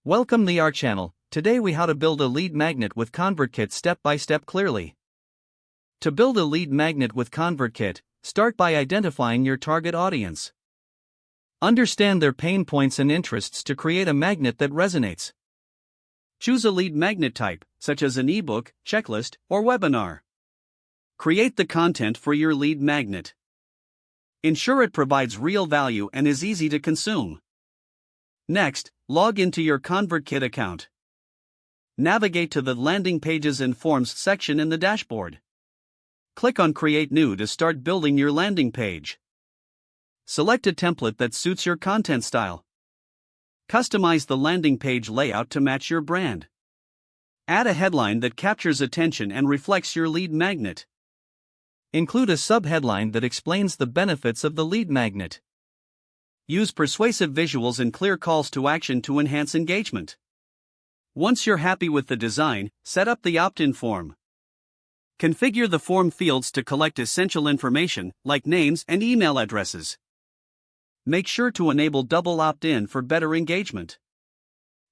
Welcome to our channel. Today we how to build a lead magnet with ConvertKit step by step clearly. To build a lead magnet with ConvertKit, start by identifying your target audience. Understand their pain points and interests to create a magnet that resonates. Choose a lead magnet type, such as an ebook, checklist, or webinar. Create the content for your lead magnet. Ensure it provides real value and is easy to consume. Next, log into your ConvertKit account. Navigate to the Landing Pages and Forms section in the dashboard. Click on Create New to start building your landing page. Select a template that suits your content style. Customize the landing page layout to match your brand. Add a headline that captures attention and reflects your lead magnet. Include a subheadline that explains the benefits of the lead magnet. Use persuasive visuals and clear calls to action to enhance engagement. Once you're happy with the design, set up the opt-in form. Configure the form fields to collect essential information, like names and email addresses. Make sure to enable double opt-in for better engagement.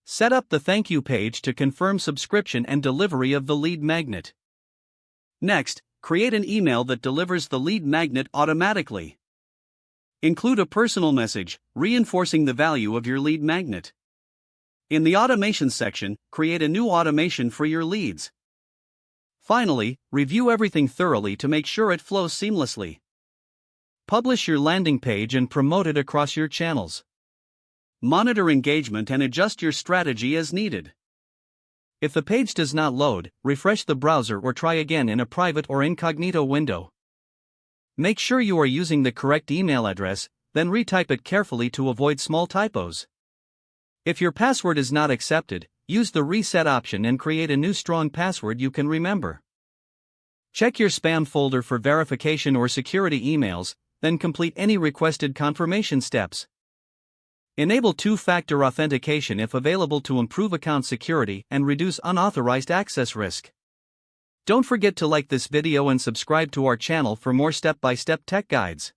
Set up the thank you page to confirm subscription and delivery of the lead magnet. Next, create an email that delivers the lead magnet automatically. Include a personal message, reinforcing the value of your lead magnet. In the automation section, create a new automation for your leads. Finally, review everything thoroughly to make sure it flows seamlessly. Publish your landing page and promote it across your channels. Monitor engagement and adjust your strategy as needed. If the page does not load, refresh the browser or try again in a private or incognito window. Make sure you are using the correct email address, then retype it carefully to avoid small typos. If your password is not accepted, use the reset option and create a new strong password you can remember. Check your spam folder for verification or security emails, then complete any requested confirmation steps. Enable two-factor authentication if available to improve account security and reduce unauthorized access risk. Don't forget to like this video and subscribe to our channel for more step-by-step tech guides.